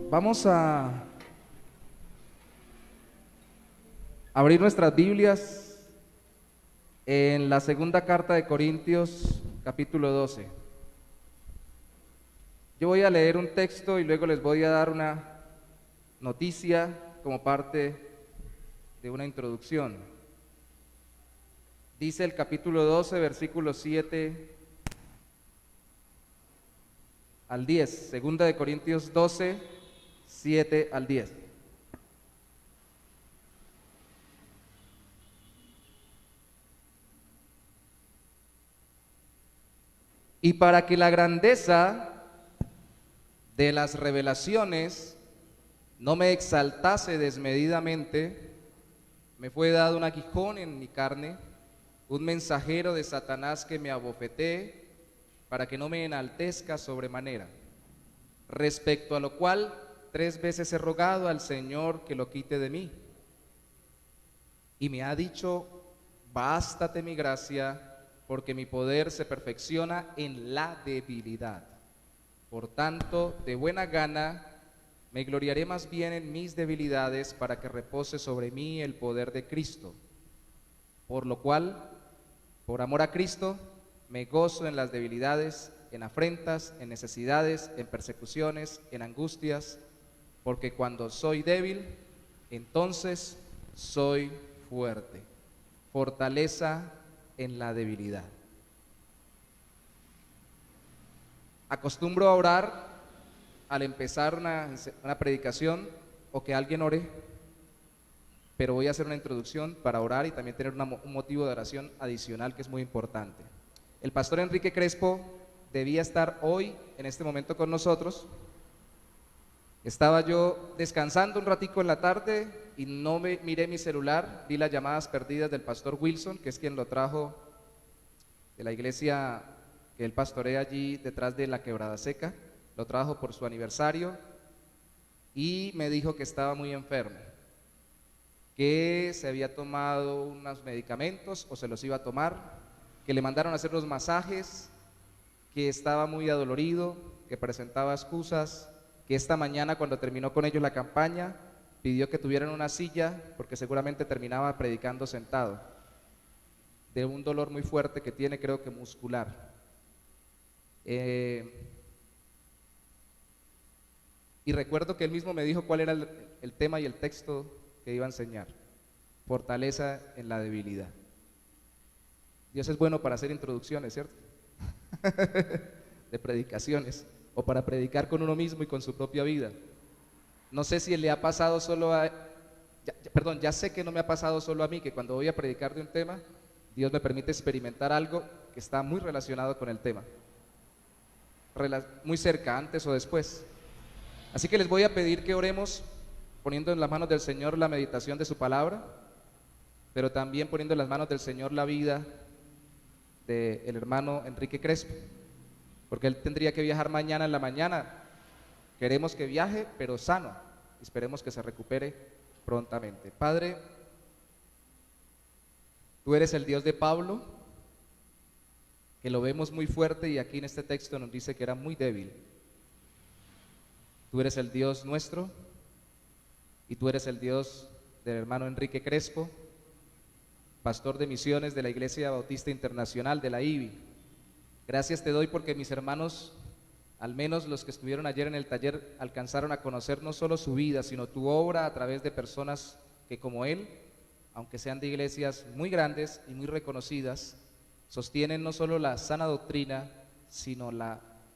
Vamos a abrir nuestras Biblias en la segunda carta de Corintios, capítulo 12. Yo voy a leer un texto y luego les voy a dar una noticia como parte de una introducción. Dice el capítulo 12, versículos 7 al 10. Segunda de Corintios 12, 7 al 10. Y para que la grandeza de las revelaciones no me exaltase desmedidamente, me fue dado un aguijón en mi carne, un mensajero de Satanás que me abofetee, para que no me enaltezca sobremanera. Respecto a lo cual 3 veces he rogado al Señor que lo quite de mí. Y me ha dicho: bástate mi gracia, porque mi poder se perfecciona en la debilidad. Por tanto, de buena gana me gloriaré más bien en mis debilidades, para que repose sobre mí el poder de Cristo. Por lo cual, por amor a Cristo, me gozo en las debilidades, en afrentas, en necesidades, en persecuciones, en angustias, porque cuando soy débil, entonces soy fuerte. Fortaleza en la debilidad. Acostumbro a orar al empezar una predicación o que alguien ore, pero voy a hacer una introducción para orar y también tener un motivo de oración adicional que es muy importante. El pastor Enrique Crespo debía estar hoy en este momento con nosotros. Estaba yo descansando un ratico en la tarde y no miré mi celular, vi las llamadas perdidas del pastor Wilson, que es quien lo trajo de la iglesia que él pastorea allí detrás de la Quebrada Seca. Lo trajo por su aniversario y me dijo que estaba muy enfermo, que se había tomado unos medicamentos o se los iba a tomar, que le mandaron a hacer los masajes, que estaba muy adolorido, que presentaba excusas, que esta mañana cuando terminó con ellos la campaña pidió que tuvieran una silla porque seguramente terminaba predicando sentado, de un dolor muy fuerte que tiene, creo que muscular. Y recuerdo que él mismo me dijo cuál era el tema y el texto que iba a enseñar: fortaleza en la debilidad. Dios es bueno para hacer introducciones, ¿cierto? De predicaciones, o para predicar con uno mismo y con su propia vida. No sé si le ha pasado solo a... ya sé que no me ha pasado solo a mí, que cuando voy a predicar de un tema, Dios me permite experimentar algo que está muy relacionado con el tema, muy cerca, antes o después. Así que les voy a pedir que oremos poniendo en las manos del Señor la meditación de su palabra, pero también poniendo en las manos del Señor la vida del hermano Enrique Crespo, porque él tendría que viajar mañana en la mañana. Queremos que viaje, pero sano. Esperemos que se recupere prontamente. Padre, tú eres el Dios de Pablo, que lo vemos muy fuerte y aquí en este texto nos dice que era muy débil. Tú eres el Dios nuestro y tú eres el Dios del hermano Enrique Crespo, pastor de misiones de la Iglesia Bautista Internacional de la IBI. Gracias te doy porque mis hermanos, al menos los que estuvieron ayer en el taller, alcanzaron a conocer no solo su vida, sino tu obra a través de personas que, como él, aunque sean de iglesias muy grandes y muy reconocidas, sostienen no solo la sana doctrina, sino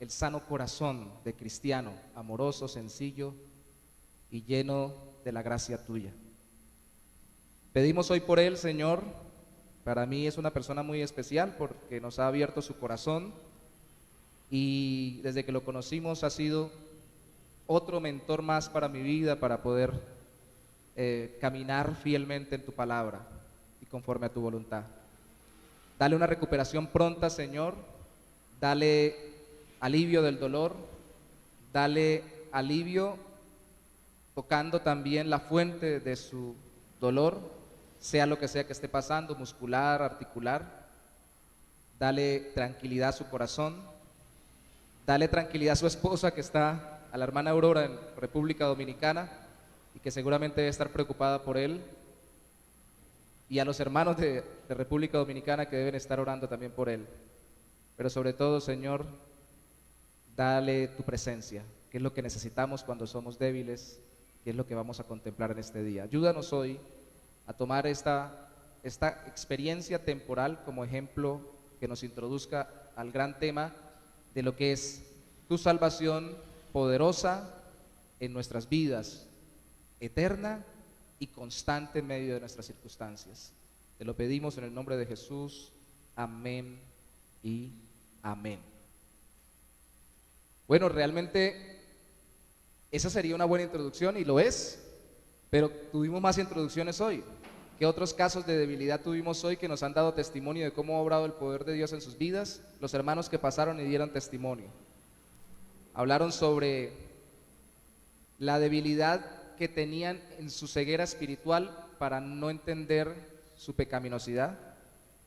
el sano corazón de cristiano, amoroso, sencillo y lleno de la gracia tuya. Pedimos hoy por él, Señor. Para mí es una persona muy especial porque nos ha abierto su corazón y desde que lo conocimos ha sido otro mentor más para mi vida, para poder caminar fielmente en tu palabra y conforme a tu voluntad. Dale una recuperación pronta, Señor. Dale alivio del dolor. Dale alivio tocando también la fuente de su dolor, sea lo que sea que esté pasando, muscular, articular. Dale tranquilidad a su corazón. Dale tranquilidad a su esposa que está a la hermana Aurora en República Dominicana y que seguramente debe estar preocupada por él, y a los hermanos de República Dominicana que deben estar orando también por él. Pero sobre todo, Señor, dale tu presencia, que es lo que necesitamos cuando somos débiles, que es lo que vamos a contemplar en este día. Ayúdanos hoy a tomar esta experiencia temporal como ejemplo que nos introduzca al gran tema de lo que es tu salvación poderosa en nuestras vidas, eterna y constante en medio de nuestras circunstancias. Te lo pedimos en el nombre de Jesús. Amén y amén. Bueno, realmente esa sería una buena introducción y lo es, pero tuvimos más introducciones hoy. ¿Qué otros casos de debilidad tuvimos hoy que nos han dado testimonio de cómo ha obrado el poder de Dios en sus vidas? Los hermanos que pasaron y dieron testimonio. Hablaron sobre la debilidad que tenían en su ceguera espiritual para no entender su pecaminosidad.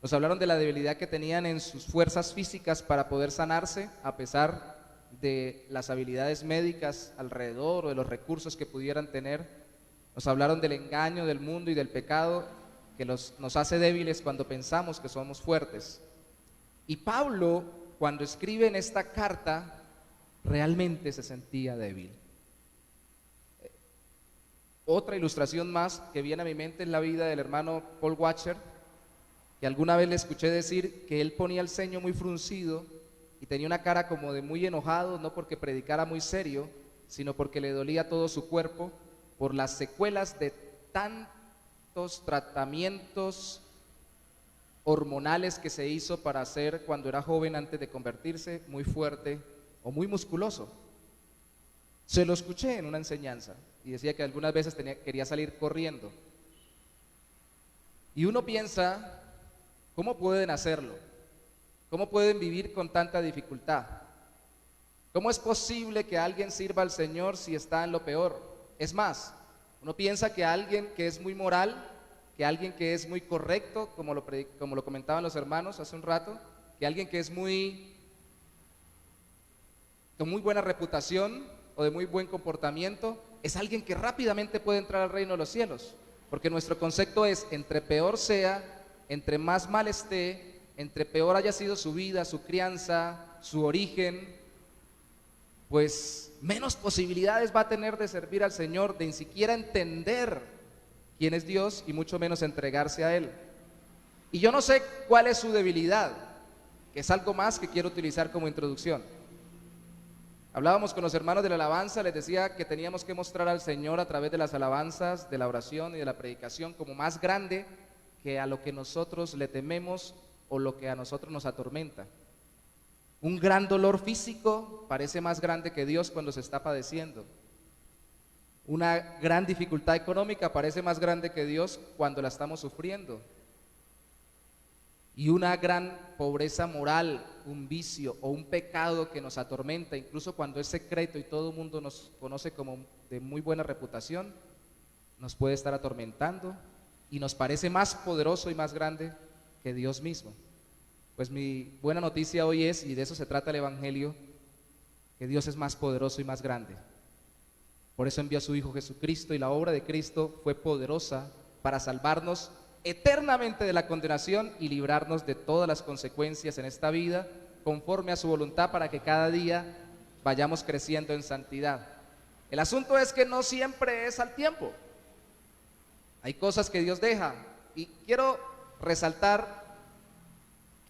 Nos hablaron de la debilidad que tenían en sus fuerzas físicas para poder sanarse a pesar de las habilidades médicas alrededor o de los recursos que pudieran tener. Nos hablaron del engaño del mundo y del pecado que nos hace débiles cuando pensamos que somos fuertes. Y Pablo, cuando escribe en esta carta, realmente se sentía débil. Otra ilustración más que viene a mi mente es la vida del hermano Paul Washer, que alguna vez le escuché decir que él ponía el ceño muy fruncido y tenía una cara como de muy enojado, no porque predicara muy serio, sino porque le dolía todo su cuerpo por las secuelas de tantos tratamientos hormonales que se hizo para hacer cuando era joven antes de convertirse muy fuerte o muy musculoso. Se lo escuché en una enseñanza y decía que algunas veces quería salir corriendo. Y uno piensa, ¿cómo pueden hacerlo? ¿Cómo pueden vivir con tanta dificultad? ¿Cómo es posible que alguien sirva al Señor si está en lo peor? Es más, uno piensa que alguien que es muy moral, que alguien que es muy correcto, como lo comentaban los hermanos hace un rato, que alguien que es con muy buena reputación o de muy buen comportamiento, es alguien que rápidamente puede entrar al reino de los cielos, porque nuestro concepto es, entre peor sea, entre más mal esté, entre peor haya sido su vida, su crianza, su origen, pues menos posibilidades va a tener de servir al Señor, de ni siquiera entender quién es Dios y mucho menos entregarse a Él. Y yo no sé cuál es su debilidad, que es algo más que quiero utilizar como introducción. Hablábamos con los hermanos de la alabanza, les decía que teníamos que mostrar al Señor a través de las alabanzas, de la oración y de la predicación como más grande que a lo que nosotros le tememos o lo que a nosotros nos atormenta. Un gran dolor físico parece más grande que Dios cuando se está padeciendo. Una gran dificultad económica parece más grande que Dios cuando la estamos sufriendo. Y una gran pobreza moral, un vicio o un pecado que nos atormenta, incluso cuando es secreto y todo el mundo nos conoce como de muy buena reputación, nos puede estar atormentando y nos parece más poderoso y más grande que Dios mismo. Pues mi buena noticia hoy es, y de eso se trata el Evangelio, que Dios es más poderoso y más grande. Por eso envió a su Hijo Jesucristo, y la obra de Cristo fue poderosa para salvarnos eternamente de la condenación y librarnos de todas las consecuencias en esta vida, conforme a su voluntad, para que cada día vayamos creciendo en santidad. El asunto es que no siempre es al tiempo. Hay cosas que Dios deja, y quiero resaltar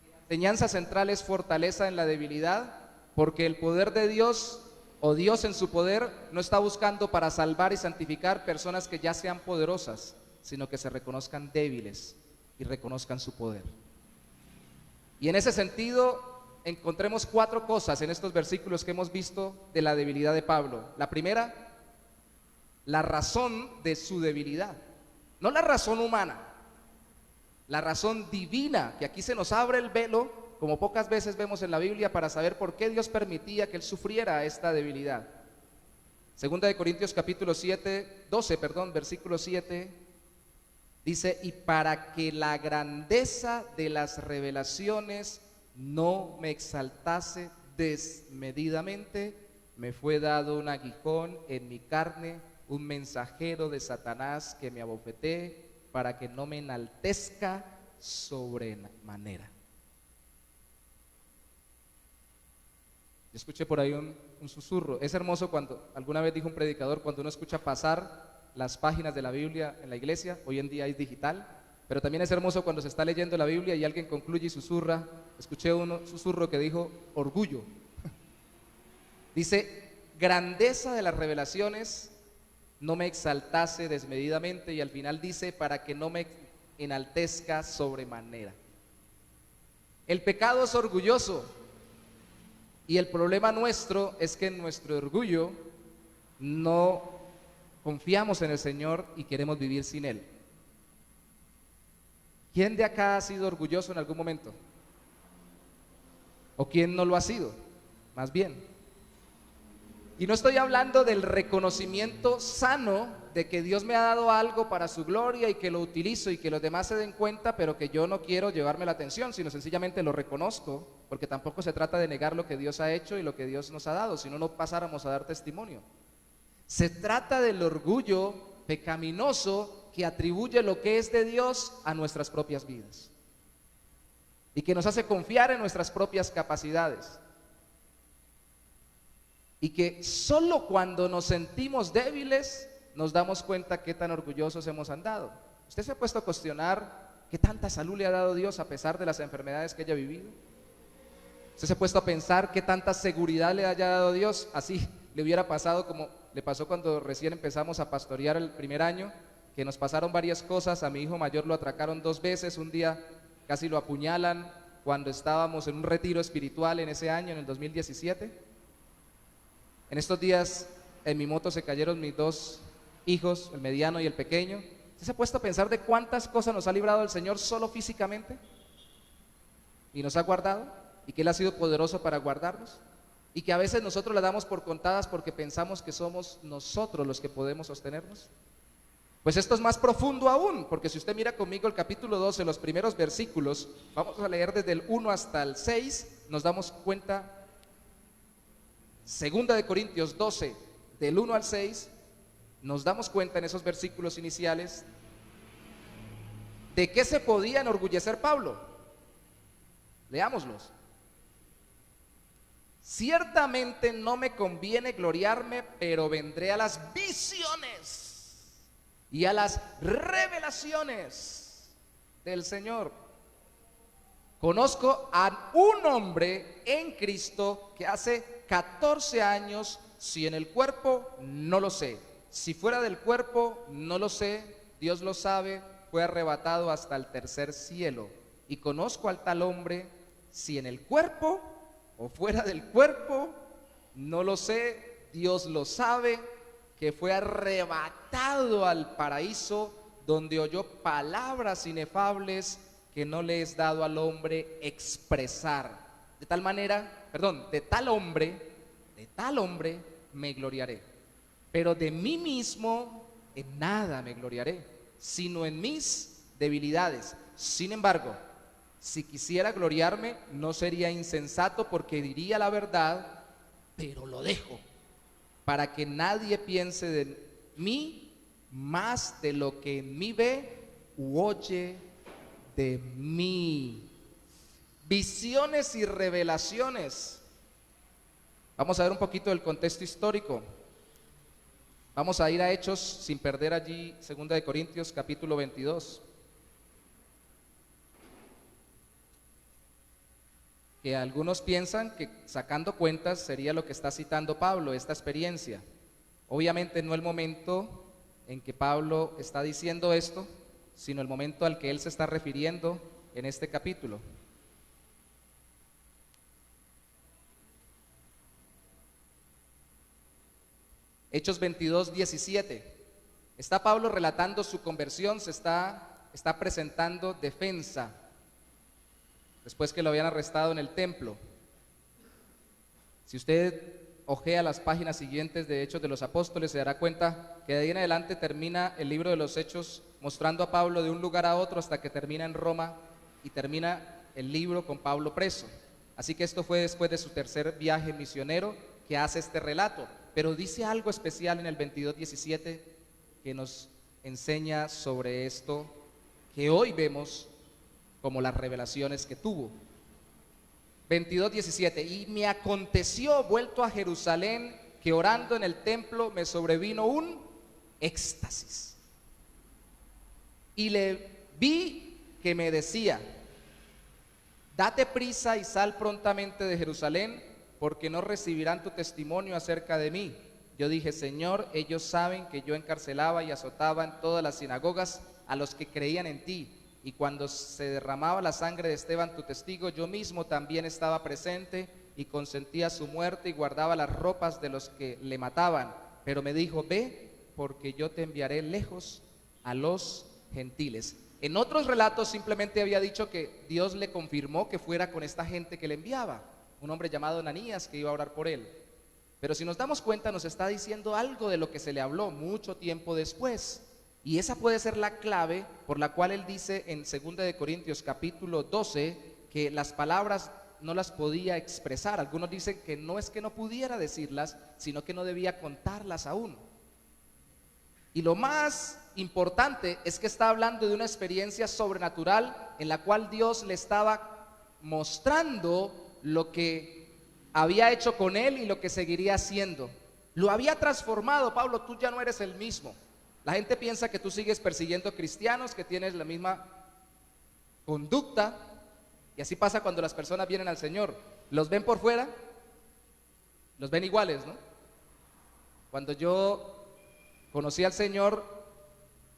que la enseñanza central es fortaleza en la debilidad, porque el poder de Dios, o Dios en su poder, no está buscando para salvar y santificar personas que ya sean poderosas, sino que se reconozcan débiles y reconozcan su poder. Y en ese sentido, encontremos 4 cosas en estos versículos que hemos visto de la debilidad de Pablo. La primera, la razón de su debilidad. No la razón humana, la razón divina, que aquí se nos abre el velo, como pocas veces vemos en la Biblia, para saber por qué Dios permitía que él sufriera esta debilidad. Segunda de Corintios capítulo 12, versículo 7, dice: y para que la grandeza de las revelaciones no me exaltase desmedidamente, me fue dado un aguijón en mi carne, un mensajero de Satanás que me abofetee para que no me enaltezca sobremanera. Yo escuché por ahí un susurro. Es hermoso cuando, alguna vez dijo un predicador, cuando uno escucha pasar las páginas de la Biblia en la iglesia. Hoy en día es digital, pero también es hermoso cuando se está leyendo la Biblia y alguien concluye y susurra. Escuché un susurro que dijo orgullo. Dice, grandeza de las revelaciones, no me exaltase desmedidamente, y al final dice, para que no me enaltezca sobremanera. El pecado es orgulloso, y el problema nuestro es que en nuestro orgullo no confiamos en el Señor y queremos vivir sin Él. ¿Quién de acá ha sido orgulloso en algún momento? ¿O quién no lo ha sido? Más bien. Y no estoy hablando del reconocimiento sano de que Dios me ha dado algo para su gloria y que lo utilizo y que los demás se den cuenta, pero que yo no quiero llevarme la atención, sino sencillamente lo reconozco, porque tampoco se trata de negar lo que Dios ha hecho y lo que Dios nos ha dado, si no, no pasáramos a dar testimonio. Se trata del orgullo pecaminoso que atribuye lo que es de Dios a nuestras propias vidas y que nos hace confiar en nuestras propias capacidades. Y que solo cuando nos sentimos débiles nos damos cuenta qué tan orgullosos hemos andado. ¿Usted se ha puesto a cuestionar qué tanta salud le ha dado Dios a pesar de las enfermedades que haya vivido? ¿Usted se ha puesto a pensar qué tanta seguridad le haya dado Dios? Así le hubiera pasado como le pasó cuando recién empezamos a pastorear el primer año, que nos pasaron varias cosas. A mi hijo mayor lo atracaron 2 veces, un día casi lo apuñalan cuando estábamos en un retiro espiritual en ese año, en el 2017. En estos días en mi moto se cayeron mis 2 hijos, el mediano y el pequeño. ¿Usted se ha puesto a pensar de cuántas cosas nos ha librado el Señor solo físicamente? Y nos ha guardado, y que Él ha sido poderoso para guardarnos, y que a veces nosotros la damos por contadas porque pensamos que somos nosotros los que podemos sostenernos. Pues esto es más profundo aún, porque si usted mira conmigo el capítulo 12, los primeros versículos, vamos a leer desde el 1 hasta el 6, nos damos cuenta. Segunda de Corintios 12, del 1 al 6, nos damos cuenta en esos versículos iniciales de qué se podía enorgullecer Pablo. Leámoslos. Ciertamente no me conviene gloriarme, pero vendré a las visiones y a las revelaciones del Señor. Conozco a un hombre en Cristo que hace 14 años, si en el cuerpo, no lo sé. Si fuera del cuerpo, no lo sé. Dios lo sabe, fue arrebatado hasta el tercer cielo. Y conozco al tal hombre, si en el cuerpo o fuera del cuerpo, no lo sé. Dios lo sabe, que fue arrebatado al paraíso, donde oyó palabras inefables que no le es dado al hombre expresar. De tal manera, de tal hombre me gloriaré. Pero de mí mismo en nada me gloriaré, sino en mis debilidades. Sin embargo, si quisiera gloriarme, no sería insensato, porque diría la verdad, pero lo dejo, para que nadie piense de mí más de lo que en mí ve u oye de mí. Visiones y revelaciones. Vamos a ver un poquito del contexto histórico. Vamos a ir a Hechos sin perder allí 2 de Corintios capítulo 22. Que algunos piensan que sacando cuentas sería lo que está citando Pablo, esta experiencia. Obviamente no el momento en que Pablo está diciendo esto, sino el momento al que él se está refiriendo en este capítulo. Hechos 22, 17. Está Pablo relatando su conversión, se está presentando defensa después que lo habían arrestado en el templo. Si usted ojea las páginas siguientes de Hechos de los Apóstoles, se dará cuenta que de ahí en adelante termina el libro de los Hechos mostrando a Pablo de un lugar a otro hasta que termina en Roma y termina el libro con Pablo preso. Así que esto fue después de su tercer viaje misionero, que hace este relato, pero dice algo especial en el 22:17 que nos enseña sobre esto que hoy vemos como las revelaciones que tuvo. 22:17, y me aconteció vuelto a Jerusalén que orando en el templo me sobrevino un éxtasis. Y le vi que me decía: date prisa y sal prontamente de Jerusalén, porque no recibirán tu testimonio acerca de mí. Yo dije: Señor, ellos saben que yo encarcelaba y azotaba en todas las sinagogas a los que creían en ti. Y cuando se derramaba la sangre de Esteban, tu testigo, yo mismo también estaba presente y consentía su muerte y guardaba las ropas de los que le mataban. Pero me dijo: ve, porque yo te enviaré lejos a los gentiles. En otros relatos simplemente había dicho que Dios le confirmó que fuera con esta gente que le enviaba, un hombre llamado Ananías que iba a orar por él. Pero si nos damos cuenta, nos está diciendo algo de lo que se le habló mucho tiempo después. Y esa puede ser la clave por la cual él dice en 2 de Corintios capítulo 12 que las palabras no las podía expresar. Algunos dicen que no es que no pudiera decirlas, sino que no debía contarlas aún. Y lo más importante es que está hablando de una experiencia sobrenatural en la cual Dios le estaba mostrando lo que había hecho con él y lo que seguiría haciendo. Lo había transformado. Pablo, tú ya no eres el mismo. La gente piensa que tú sigues persiguiendo cristianos, que tienes la misma conducta, y así pasa cuando las personas vienen al Señor. Los ven por fuera, los ven iguales, ¿no? Cuando yo conocí al Señor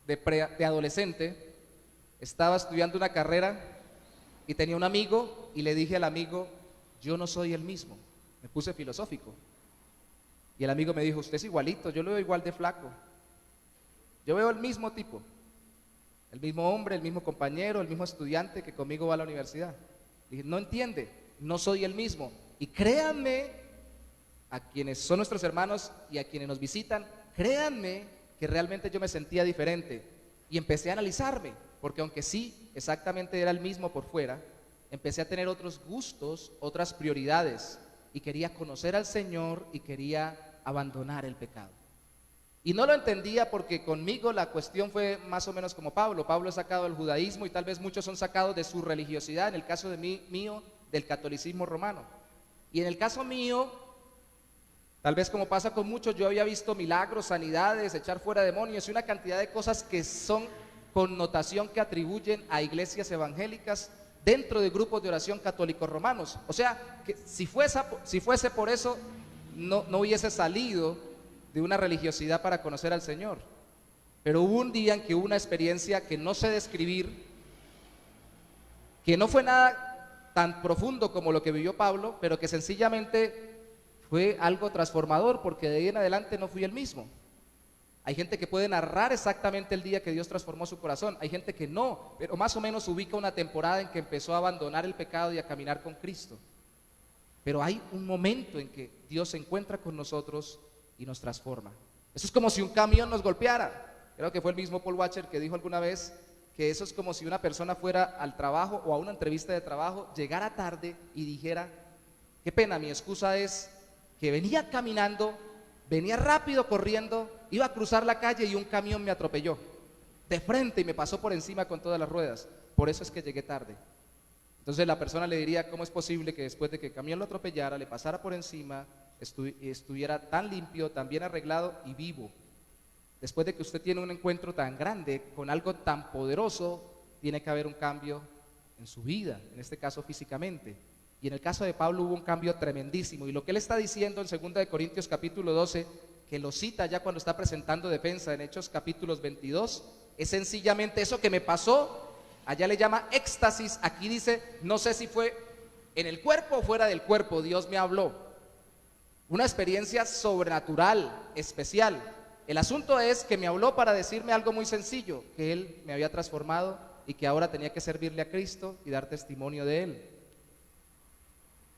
de adolescente, estaba estudiando una carrera y tenía un amigo y le dije al amigo: yo no soy el mismo. Me puse filosófico. Y el amigo me dijo: usted es igualito, yo lo veo igual de flaco. Yo veo el mismo tipo, el mismo hombre, el mismo compañero, el mismo estudiante que conmigo va a la universidad. Dije: no entiende, no soy el mismo. Y créanme, a quienes son nuestros hermanos y a quienes nos visitan, créanme que realmente yo me sentía diferente. Y empecé a analizarme, porque aunque sí, exactamente era el mismo por fuera, empecé a tener otros gustos, otras prioridades, y quería conocer al Señor y quería abandonar el pecado. Y no lo entendía porque conmigo la cuestión fue más o menos como Pablo. Pablo es sacado del judaísmo y tal vez muchos son sacados de su religiosidad, en el caso de mío, del catolicismo romano. Y en el caso mío, tal vez como pasa con muchos, yo había visto milagros, sanidades, echar fuera demonios y una cantidad de cosas que son connotación que atribuyen a iglesias evangélicas dentro de grupos de oración católicos romanos. O sea, que si fuese por eso, no hubiese salido de una religiosidad para conocer al Señor. Pero hubo un día en que hubo una experiencia que no sé describir, que no fue nada tan profundo como lo que vivió Pablo, pero que sencillamente fue algo transformador, porque de ahí en adelante no fui el mismo. Hay gente que puede narrar exactamente el día que Dios transformó su corazón, hay gente que no, pero más o menos ubica una temporada en que empezó a abandonar el pecado y a caminar con Cristo. Pero hay un momento en que Dios se encuentra con nosotros y nos transforma. Eso es como si un camión nos golpeara. Creo que fue el mismo Paul Washer que dijo alguna vez que eso es como si una persona fuera al trabajo o a una entrevista de trabajo, llegara tarde y dijera: qué pena, mi excusa es que venía caminando, venía rápido corriendo, iba a cruzar la calle y un camión me atropelló de frente y me pasó por encima con todas las ruedas, por eso es que llegué tarde. Entonces la persona le diría: ¿cómo es posible que después de que el camión lo atropellara, le pasara por encima, estuviera tan limpio, tan bien arreglado y vivo? Después de que usted tiene un encuentro tan grande con algo tan poderoso, tiene que haber un cambio en su vida, en este caso físicamente. Y en el caso de Pablo hubo un cambio tremendísimo. Y lo que él está diciendo en 2 de Corintios capítulo 12, que lo cita ya cuando está presentando defensa en Hechos capítulos 22, es sencillamente eso que me pasó. Allá le llama éxtasis, aquí dice, no sé si fue en el cuerpo o fuera del cuerpo, Dios me habló. Una experiencia sobrenatural, especial. El asunto es que me habló para decirme algo muy sencillo, que Él me había transformado y que ahora tenía que servirle a Cristo y dar testimonio de Él.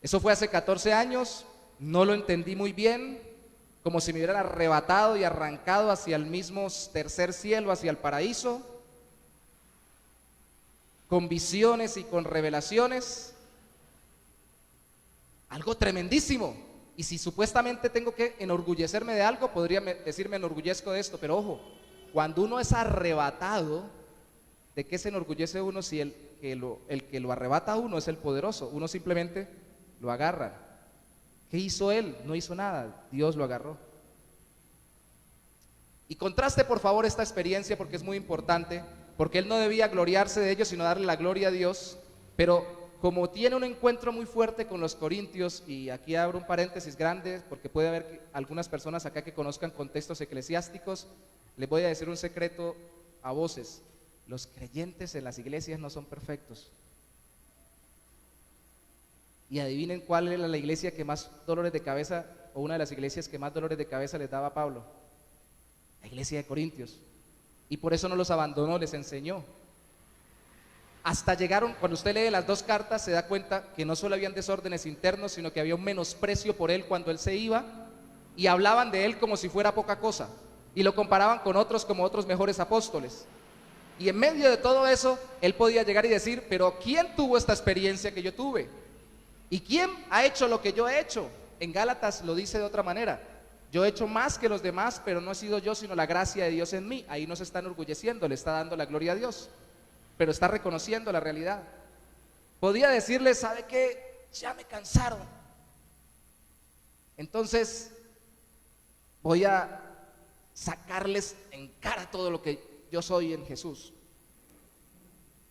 Eso fue hace 14 años, no lo entendí muy bien, como si me hubieran arrebatado y arrancado hacia el mismo tercer cielo, hacia el paraíso, con visiones y con revelaciones, algo tremendísimo. Y si supuestamente tengo que enorgullecerme de algo, podría decir me enorgullezco de esto, pero ojo, cuando uno es arrebatado, ¿de qué se enorgullece uno si el que lo arrebata a uno es el poderoso? Uno simplemente lo agarra. ¿Qué hizo él? No hizo nada, Dios lo agarró. Y contraste por favor esta experiencia porque es muy importante, porque él no debía gloriarse de ello, sino darle la gloria a Dios, pero como tiene un encuentro muy fuerte con los corintios, y aquí abro un paréntesis grande, porque puede haber algunas personas acá que conozcan contextos eclesiásticos, les voy a decir un secreto a voces: los creyentes en las iglesias no son perfectos. Y adivinen cuál era la iglesia que más dolores de cabeza, o una de las iglesias que más dolores de cabeza les daba a Pablo: la iglesia de Corintios. Y por eso no los abandonó, les enseñó. Hasta llegaron, cuando usted lee las dos cartas, se da cuenta que no solo habían desórdenes internos, sino que había un menosprecio por él cuando él se iba, y hablaban de él como si fuera poca cosa, y lo comparaban con otros como otros mejores apóstoles. Y en medio de todo eso, él podía llegar y decir: pero ¿quién tuvo esta experiencia que yo tuve? ¿Y quién ha hecho lo que yo he hecho? En Gálatas lo dice de otra manera: yo he hecho más que los demás, pero no he sido yo, sino la gracia de Dios en mí. Ahí no se está enorgulleciendo, le está dando la gloria a Dios, pero está reconociendo la realidad. Podía decirle: ¿sabe qué? Ya me cansaron, entonces voy a sacarles en cara todo lo que yo soy en Jesús.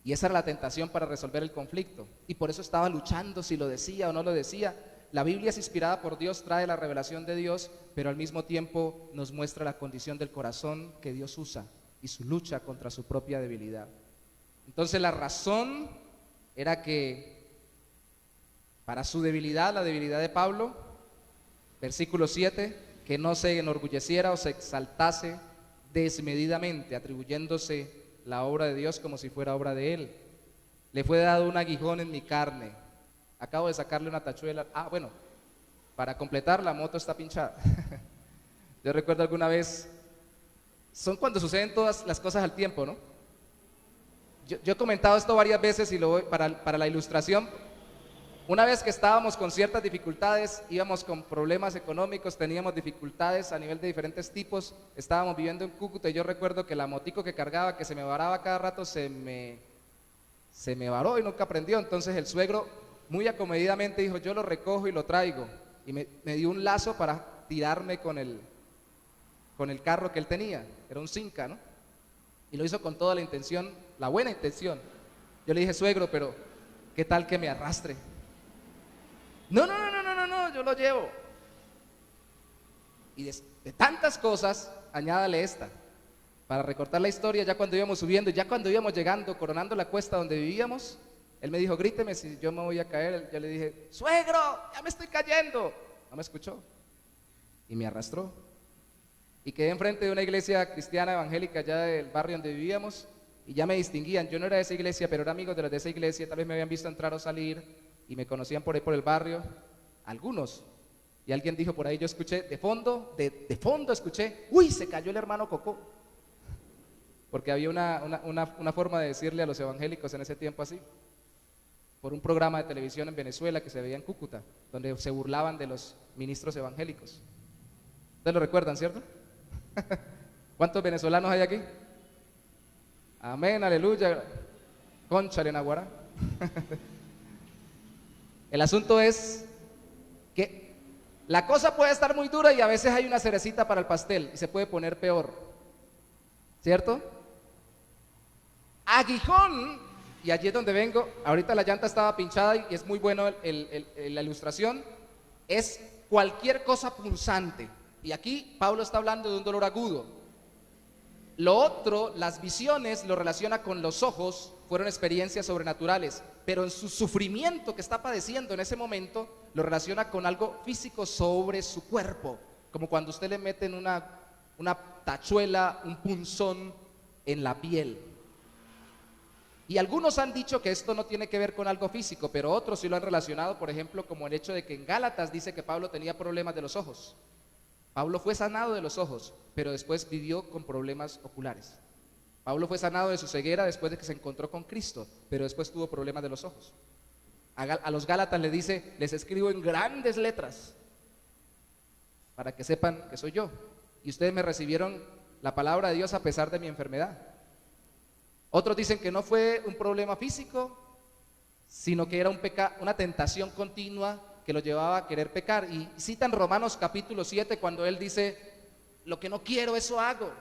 Y esa era la tentación para resolver el conflicto, y por eso estaba luchando si lo decía o no lo decía. La Biblia es inspirada por Dios, trae la revelación de Dios, pero al mismo tiempo nos muestra la condición del corazón que Dios usa y su lucha contra su propia debilidad. Entonces la razón era que para su debilidad, la debilidad de Pablo, versículo 7, que no se enorgulleciera o se exaltase desmedidamente, atribuyéndose la obra de Dios como si fuera obra de él. Le fue dado un aguijón en mi carne. Acabo de sacarle una tachuela. Bueno, para completar, la moto está pinchada. Yo recuerdo alguna vez, son cuando suceden todas las cosas al tiempo, ¿no? Yo he comentado esto varias veces y lo voy para la ilustración. Una vez que estábamos con ciertas dificultades, íbamos con problemas económicos, teníamos dificultades a nivel de diferentes tipos, estábamos viviendo en Cúcuta, y yo recuerdo que la motico que cargaba, que se me varaba cada rato, se me varó y nunca prendió. Entonces el suegro muy acomedidamente dijo: yo lo recojo y lo traigo, y me dio un lazo para tirarme con el carro que él tenía. Era un Cinca, ¿no? Y lo hizo con toda la intención, la buena intención. Yo le dije: suegro, pero ¿qué tal que me arrastre? No, yo lo llevo. Y de tantas cosas, añádale esta, para recortar la historia. Ya cuando íbamos subiendo, ya cuando íbamos llegando, coronando la cuesta donde vivíamos, él me dijo: gríteme si yo me voy a caer. Yo le dije: suegro, ya me estoy cayendo. No me escuchó y me arrastró, y quedé enfrente de una iglesia cristiana evangélica allá del barrio donde vivíamos, y ya me distinguían. Yo no era de esa iglesia, pero era amigo de los de esa iglesia. Tal vez me habían visto entrar o salir y me conocían por ahí por el barrio, algunos. Y alguien dijo por ahí, yo escuché de fondo escuché: uy, se cayó el hermano Cocó. Porque había una forma de decirle a los evangélicos en ese tiempo así, por un programa de televisión en Venezuela que se veía en Cúcuta, donde se burlaban de los ministros evangélicos. ¿Ustedes lo recuerdan, cierto? ¿Cuántos venezolanos hay aquí? Amén, aleluya. Cónchale, Naguará. El asunto es que la cosa puede estar muy dura y a veces hay una cerecita para el pastel y se puede poner peor, ¿cierto? Aguijón, y allí es donde vengo. Ahorita la llanta estaba pinchada y es muy bueno la ilustración. Es cualquier cosa punzante, y aquí Pablo está hablando de un dolor agudo. Lo otro, las visiones, lo relaciona con los ojos, fueron experiencias sobrenaturales, pero en su sufrimiento que está padeciendo en ese momento, lo relaciona con algo físico sobre su cuerpo, como cuando usted le mete en una tachuela, un punzón en la piel. Y algunos han dicho que esto no tiene que ver con algo físico, pero otros sí lo han relacionado, por ejemplo, como el hecho de que en Gálatas dice que Pablo tenía problemas de los ojos. Pablo fue sanado de los ojos, pero después vivió con problemas oculares. Pablo fue sanado de su ceguera después de que se encontró con Cristo, pero después tuvo problemas de los ojos. A los Gálatas le dice: les escribo en grandes letras para que sepan que soy yo. Y ustedes me recibieron la palabra de Dios a pesar de mi enfermedad. Otros dicen que no fue un problema físico, sino que era una tentación continua que lo llevaba a querer pecar. Y citan Romanos capítulo 7 cuando él dice, lo que no quiero, eso hago.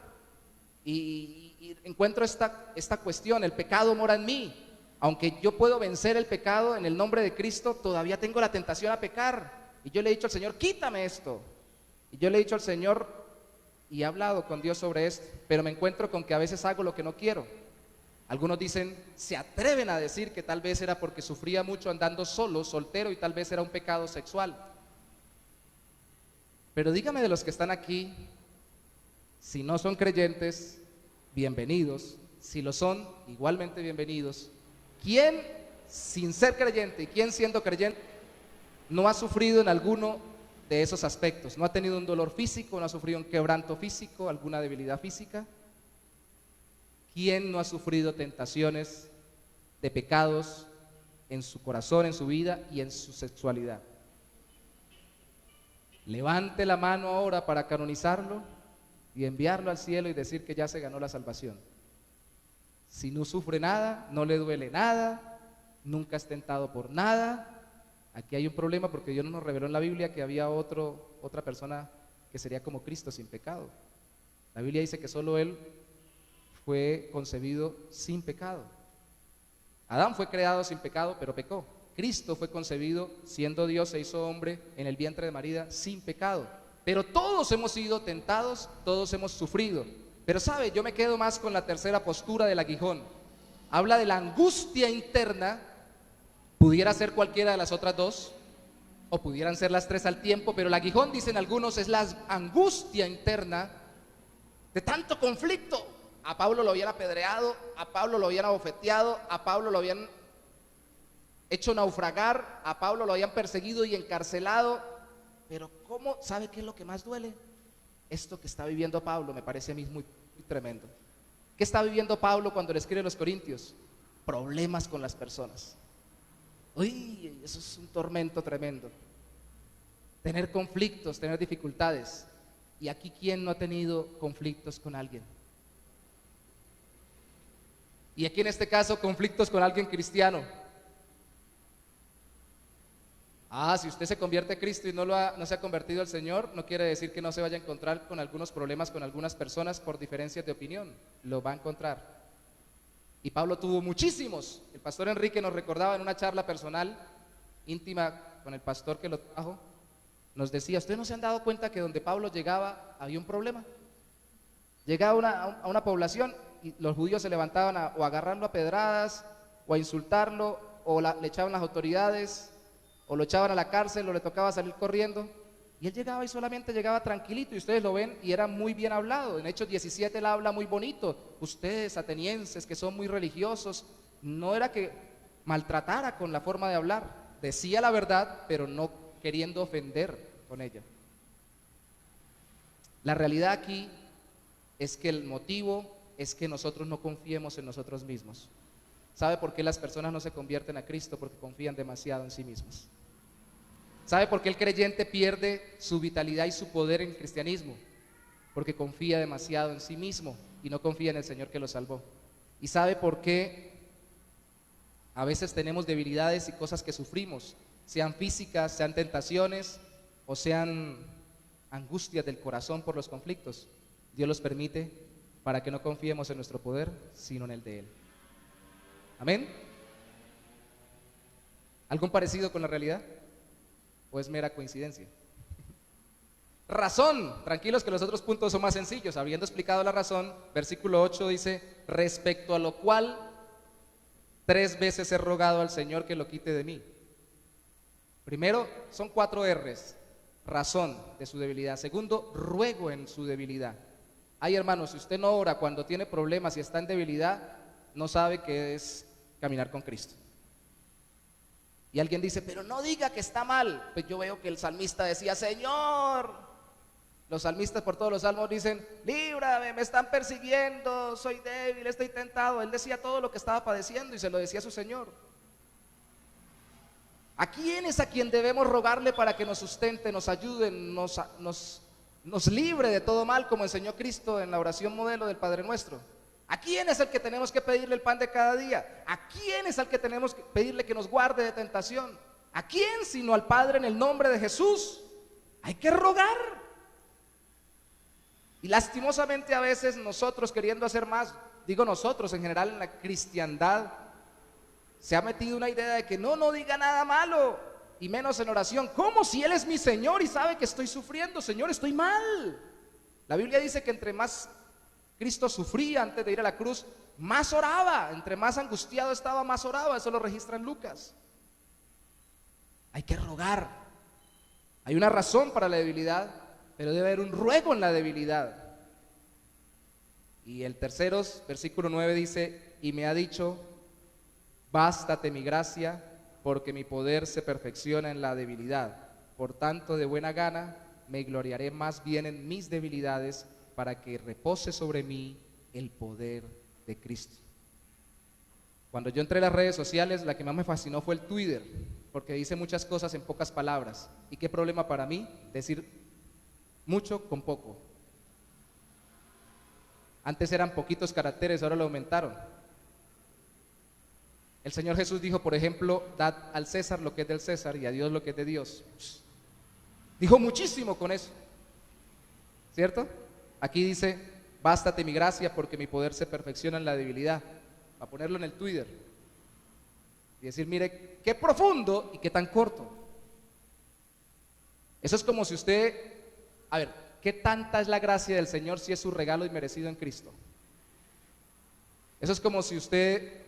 Y encuentro esta cuestión, el pecado mora en mí. Aunque yo puedo vencer el pecado en el nombre de Cristo, todavía tengo la tentación a pecar. Y yo le he dicho al Señor, quítame esto. Y yo le he dicho al Señor, y he hablado con Dios sobre esto, pero me encuentro con que a veces hago lo que no quiero. Algunos dicen, se atreven a decir que tal vez era porque sufría mucho andando solo, soltero, y tal vez era un pecado sexual. Pero dígame de los que están aquí, si no son creyentes, bienvenidos. Si lo son, igualmente bienvenidos. ¿Quién sin ser creyente y quién siendo creyente no ha sufrido en alguno de esos aspectos? ¿No ha tenido un dolor físico, no ha sufrido un quebranto físico, alguna debilidad física? ¿Quién no ha sufrido tentaciones de pecados en su corazón, en su vida y en su sexualidad? Levante la mano ahora para canonizarlo y enviarlo al cielo y decir que ya se ganó la salvación. Si no sufre nada, no le duele nada, nunca es tentado por nada. Aquí hay un problema porque Dios no nos reveló en la Biblia que había otra persona que sería como Cristo sin pecado. La Biblia dice que solo Él fue concebido sin pecado. Adán fue creado sin pecado, pero pecó. Cristo fue concebido siendo Dios, se hizo hombre en el vientre de María sin pecado. Pero todos hemos sido tentados, todos hemos sufrido. Pero sabe, yo me quedo más con la tercera postura del aguijón. Habla de la angustia interna, pudiera ser cualquiera de las otras dos, o pudieran ser las tres al tiempo, pero el aguijón, dicen algunos, es la angustia interna de tanto conflicto. A Pablo lo habían apedreado, a Pablo lo habían abofeteado, a Pablo lo habían hecho naufragar, a Pablo lo habían perseguido y encarcelado. Pero ¿cómo? ¿Sabe qué es lo que más duele? Esto que está viviendo Pablo me parece a mí muy tremendo. ¿Qué está viviendo Pablo cuando le escribe a los Corintios? Problemas con las personas. Uy, eso es un tormento tremendo. Tener conflictos, tener dificultades. Y aquí, ¿quién no ha tenido conflictos con alguien? Y aquí en este caso, conflictos con alguien cristiano. Si usted se convierte a Cristo y no se ha convertido al Señor, no quiere decir que no se vaya a encontrar con algunos problemas con algunas personas por diferencias de opinión. Lo va a encontrar. Y Pablo tuvo muchísimos. El pastor Enrique nos recordaba en una charla personal, íntima con el pastor que lo trajo, nos decía, ¿ustedes no se han dado cuenta que donde Pablo llegaba había un problema? Llegaba a una población y los judíos se levantaban o a agarrarlo a pedradas, o a insultarlo, o le echaban las autoridades, o lo echaban a la cárcel, o le tocaba salir corriendo. Y él llegaba y solamente llegaba tranquilito, y ustedes lo ven, y era muy bien hablado. En Hechos 17 él habla muy bonito. Ustedes, atenienses, que son muy religiosos, no era que maltratara con la forma de hablar. Decía la verdad, pero no queriendo ofender con ella. La realidad aquí es que el motivo es que nosotros no confiemos en nosotros mismos. ¿Sabe por qué las personas no se convierten a Cristo? Porque confían demasiado en sí mismos. ¿Sabe por qué el creyente pierde su vitalidad y su poder en el cristianismo? Porque confía demasiado en sí mismo y no confía en el Señor que lo salvó. ¿Y sabe por qué a veces tenemos debilidades y cosas que sufrimos? Sean físicas, sean tentaciones o sean angustias del corazón por los conflictos. Dios los permite para que no confiemos en nuestro poder, sino en el de Él. ¿Amén? ¿Algo parecido con la realidad? ¿O es mera coincidencia? Razón, tranquilos que los otros puntos son más sencillos. Habiendo explicado la razón, versículo 8 dice, respecto a lo cual 3 veces he rogado al Señor que lo quite de mí. Primero, son 4 R's. Razón de su debilidad. Segundo, ruego en su debilidad. Ay, hermanos, si usted no ora cuando tiene problemas y está en debilidad, no sabe qué es caminar con Cristo. Y alguien dice, pero no diga que está mal. Pues yo veo que el salmista decía, Señor. Los salmistas por todos los salmos dicen, líbrame, me están persiguiendo, soy débil, estoy tentado. Él decía todo lo que estaba padeciendo y se lo decía a su Señor. ¿A quién es a quien debemos rogarle para que nos sustente, nos ayude, nos nos libre de todo mal, como enseñó Cristo en la oración modelo del Padre Nuestro. ¿A quién es el que tenemos que pedirle el pan de cada día? ¿A quién es al que tenemos que pedirle que nos guarde de tentación? ¿A quién sino al Padre en el nombre de Jesús? Hay que rogar. Y lastimosamente a veces nosotros, queriendo hacer más, digo nosotros en general en la cristiandad, se ha metido una idea de que no diga nada malo, y menos en oración. ¿Cómo si Él es mi Señor y sabe que estoy sufriendo? Señor, estoy mal. La Biblia dice que entre más Cristo sufría antes de ir a la cruz, más oraba. Entre más angustiado estaba, más oraba. Eso lo registra en Lucas. Hay que rogar. Hay una razón para la debilidad, pero debe haber un ruego en la debilidad. Y el tercero, versículo 9 dice: y me ha dicho, bástate mi gracia, porque mi poder se perfecciona en la debilidad. Por tanto, de buena gana me gloriaré más bien en mis debilidades, para que repose sobre mí el poder de Cristo. Cuando yo entré a las redes sociales, la que más me fascinó fue el Twitter, porque dice muchas cosas en pocas palabras. ¿Y qué problema para mí decir mucho con poco? Antes eran poquitos caracteres, ahora lo aumentaron. El Señor Jesús dijo, por ejemplo, dad al César lo que es del César y a Dios lo que es de Dios. Dijo muchísimo con eso, ¿cierto? Aquí dice, bástate mi gracia, porque mi poder se perfecciona en la debilidad. A ponerlo en el Twitter y decir, mire, qué profundo y qué tan corto. Eso es como si usted, a ver, ¿qué tanta es la gracia del Señor si es su regalo inmerecido en Cristo? Eso es como si usted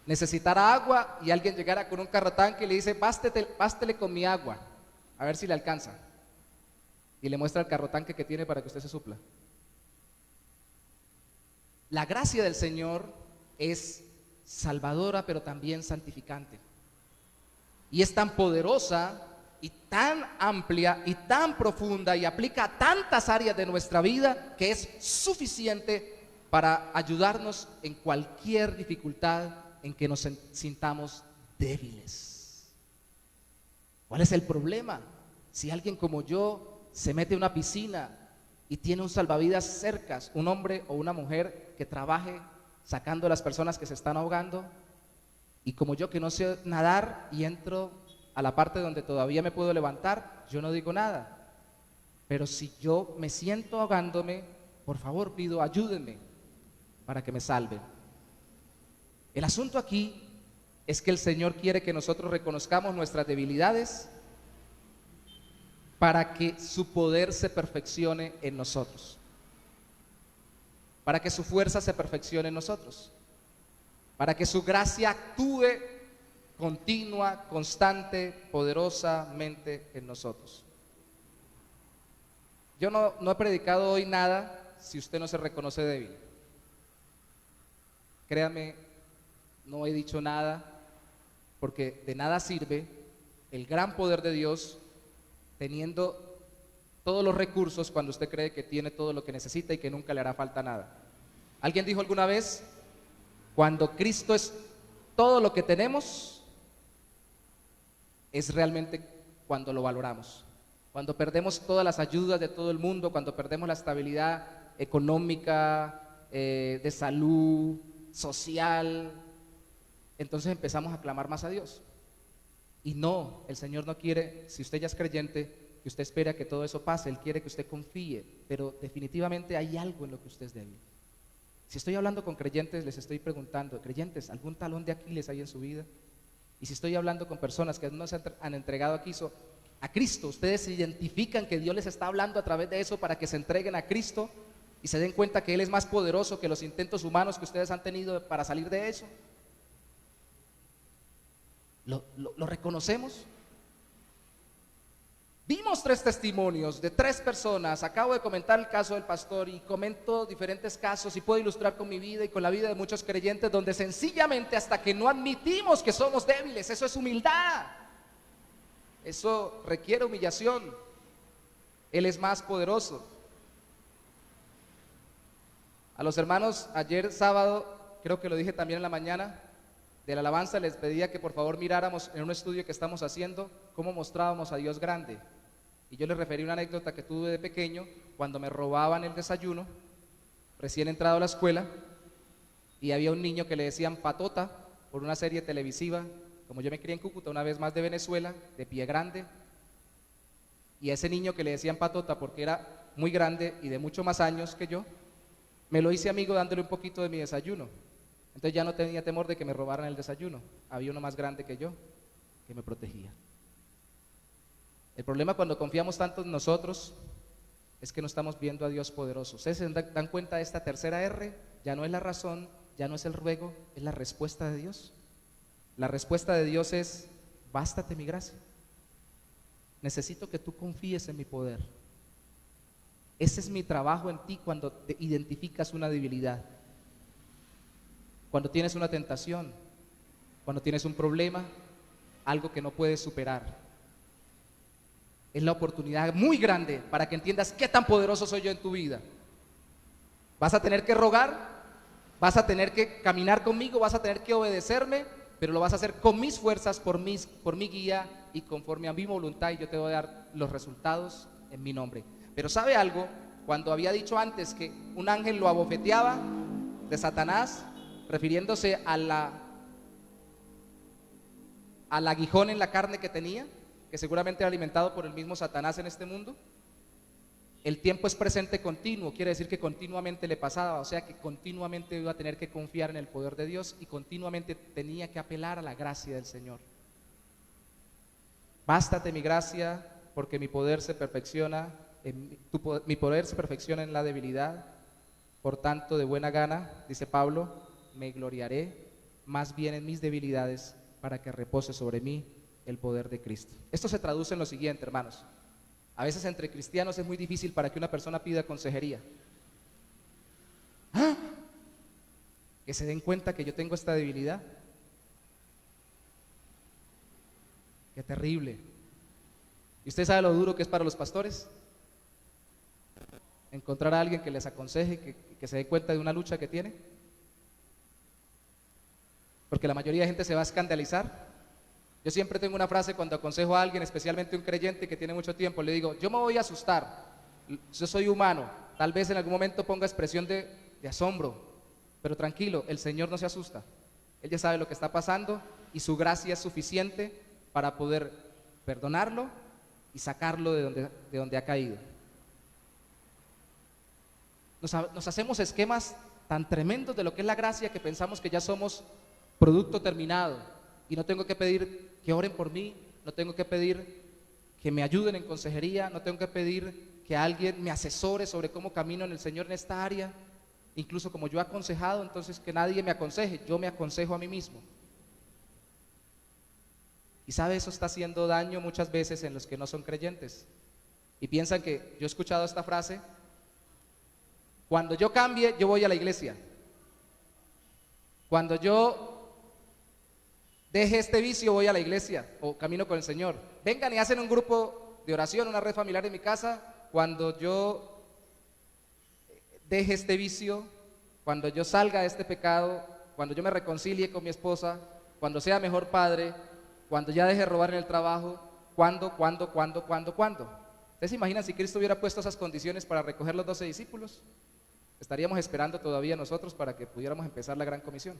necesitara agua y alguien llegara con un carrotanque y le dice, bástele con mi agua, a ver si le alcanza. Y le muestra el carrotanque que tiene para que usted se supla. La gracia del Señor es salvadora, pero también santificante. Y es tan poderosa y tan amplia y tan profunda y aplica a tantas áreas de nuestra vida que es suficiente para ayudarnos en cualquier dificultad en que nos sintamos débiles. ¿Cuál es el problema? Si alguien como yo se mete a una piscina y tiene un salvavidas cerca, un hombre o una mujer que trabaje sacando a las personas que se están ahogando, y como yo que no sé nadar y entro a la parte donde todavía me puedo levantar, yo no digo nada. Pero si yo me siento ahogándome, por favor pido, ayúdenme para que me salven. El asunto aquí es que el Señor quiere que nosotros reconozcamos nuestras debilidades para que su poder se perfeccione en nosotros, para que su fuerza se perfeccione en nosotros, para que su gracia actúe continua, constante, poderosamente en nosotros. Yo no he predicado hoy nada si usted no se reconoce débil. Créame, no he dicho nada, porque de nada sirve el gran poder de Dios teniendo todos los recursos cuando usted cree que tiene todo lo que necesita y que nunca le hará falta nada. Alguien dijo alguna vez, cuando Cristo es todo lo que tenemos, es realmente cuando lo valoramos. Cuando perdemos todas las ayudas de todo el mundo, cuando perdemos la estabilidad económica, de salud, social, entonces empezamos a clamar más a Dios. Y no, el Señor no quiere, si usted ya es creyente, que usted espere a que todo eso pase. Él quiere que usted confíe, pero definitivamente hay algo en lo que usted es débil. Si estoy hablando con creyentes, les estoy preguntando, creyentes, ¿algún talón de Aquiles hay en su vida? Y si estoy hablando con personas que no se han entregado a Cristo, ustedes se identifican que Dios les está hablando a través de eso para que se entreguen a Cristo y se den cuenta que Él es más poderoso que los intentos humanos que ustedes han tenido para salir de eso. ¿Lo reconocemos? Vimos 3 testimonios de 3 personas. Acabo de comentar el caso del pastor y comento diferentes casos y puedo ilustrar con mi vida y con la vida de muchos creyentes donde sencillamente hasta que no admitimos que somos débiles, eso es humildad, eso requiere humillación. Él es más poderoso. A los hermanos ayer sábado, creo que lo dije también en la mañana de la alabanza, les pedía que por favor miráramos en un estudio que estamos haciendo cómo mostrábamos a Dios grande. Y yo les referí una anécdota que tuve de pequeño, cuando me robaban el desayuno, recién entrado a la escuela, y había un niño que le decían Patota por una serie televisiva, como yo me crié en Cúcuta, una vez más de Venezuela, de pie grande, y a ese niño que le decían Patota porque era muy grande y de mucho más años que yo, me lo hice amigo dándole un poquito de mi desayuno. Entonces ya no tenía temor de que me robaran el desayuno, había uno más grande que yo que me protegía. El problema cuando confiamos tanto en nosotros es que no estamos viendo a Dios poderoso. Ustedes se dan cuenta de esta tercera R, ya no es la razón, ya no es el ruego, es la respuesta de Dios. La respuesta de Dios es: bástate mi gracia. Necesito que tú confíes en mi poder. Ese es mi trabajo en ti cuando te identificas una debilidad, cuando tienes una tentación, cuando tienes un problema, algo que no puedes superar. Es la oportunidad muy grande para que entiendas qué tan poderoso soy yo en tu vida. Vas a tener que rogar, vas a tener que caminar conmigo, vas a tener que obedecerme, pero lo vas a hacer con mis fuerzas, por mi guía y conforme a mi voluntad, y yo te voy a dar los resultados en mi nombre. Pero ¿sabe algo? Cuando había dicho antes que un ángel lo abofeteaba de Satanás, refiriéndose al aguijón en la carne que tenía, que seguramente era alimentado por el mismo Satanás en este mundo, el tiempo es presente continuo, quiere decir que continuamente le pasaba, o sea que continuamente iba a tener que confiar en el poder de Dios y continuamente tenía que apelar a la gracia del Señor. Bástate mi gracia, porque mi poder se perfecciona, mi poder se perfecciona en la debilidad. Por tanto, de buena gana, dice Pablo, me gloriaré más bien en mis debilidades, para que repose sobre mí el poder de Cristo. Esto se traduce en lo siguiente, hermanos. A veces entre cristianos es muy difícil para que una persona pida consejería. ¡Ah! Que se den cuenta que yo tengo esta debilidad. Qué terrible. ¿Y usted sabe lo duro que es para los pastores? Encontrar a alguien que les aconseje, que se dé cuenta de una lucha que tiene. Porque la mayoría de gente se va a escandalizar. Yo siempre tengo una frase cuando aconsejo a alguien, especialmente un creyente que tiene mucho tiempo, le digo: yo me voy a asustar, yo soy humano, tal vez en algún momento ponga expresión de asombro, pero tranquilo, el Señor no se asusta, Él ya sabe lo que está pasando y su gracia es suficiente para poder perdonarlo y sacarlo de donde ha caído. Nos hacemos esquemas tan tremendos de lo que es la gracia que pensamos que ya somos producto terminado y no tengo que pedir que oren por mí, no tengo que pedir que me ayuden en consejería, no tengo que pedir que alguien me asesore sobre cómo camino en el Señor en esta área. Incluso como yo he aconsejado, entonces que nadie me aconseje, yo me aconsejo a mí mismo. Y sabe, eso está haciendo daño muchas veces en los que no son creyentes y piensan que, yo he escuchado esta frase: cuando yo cambie, yo voy a la iglesia. Cuando yo deje este vicio, voy a la iglesia o camino con el Señor. Vengan y hacen un grupo de oración, una red familiar en mi casa. Cuando yo deje este vicio, cuando yo salga de este pecado, cuando yo me reconcilie con mi esposa, cuando sea mejor padre, cuando ya deje de robar en el trabajo. ¿Cuándo? ¿Ustedes se imaginan si Cristo hubiera puesto esas condiciones para recoger los 12 discípulos? Estaríamos esperando todavía nosotros para que pudiéramos empezar la gran comisión.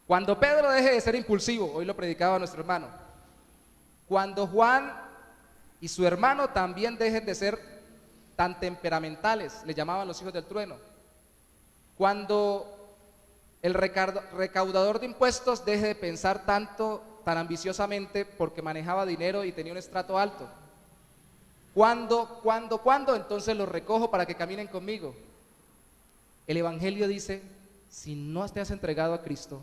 Cuando Pedro deje de ser impulsivo, hoy lo predicaba nuestro hermano. Cuando Juan y su hermano también dejen de ser tan temperamentales, le llamaban los hijos del trueno. Cuando el recaudador de impuestos deje de pensar tan ambiciosamente porque manejaba dinero y tenía un estrato alto. ¿Cuándo? Entonces los recojo para que caminen conmigo. El Evangelio dice: si no te has entregado a Cristo,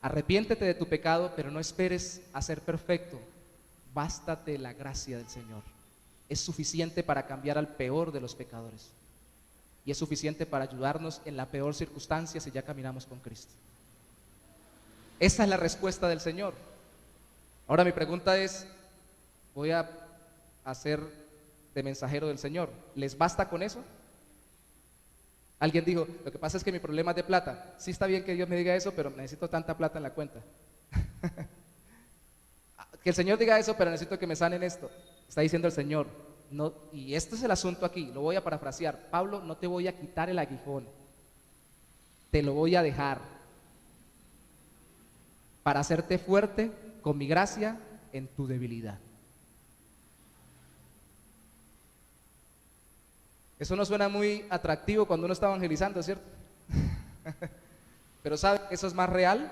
arrepiéntete de tu pecado, pero no esperes a ser perfecto. Bástate la gracia del Señor. Es suficiente para cambiar al peor de los pecadores. Y es suficiente para ayudarnos en la peor circunstancia si ya caminamos con Cristo. Esa es la respuesta del Señor. Ahora mi pregunta es: voy a hacer de mensajero del Señor. ¿Les basta con eso? Alguien dijo: lo que pasa es que mi problema es de plata. Sí, está bien que Dios me diga eso, pero necesito tanta plata en la cuenta. Que el Señor diga eso, pero necesito que me sanen esto. Está diciendo el Señor, no, y este es el asunto aquí, lo voy a parafrasear. Pablo, no te voy a quitar el aguijón, te lo voy a dejar para hacerte fuerte con mi gracia en tu debilidad. Eso no suena muy atractivo cuando uno está evangelizando, ¿cierto? Pero ¿sabe que eso es más real?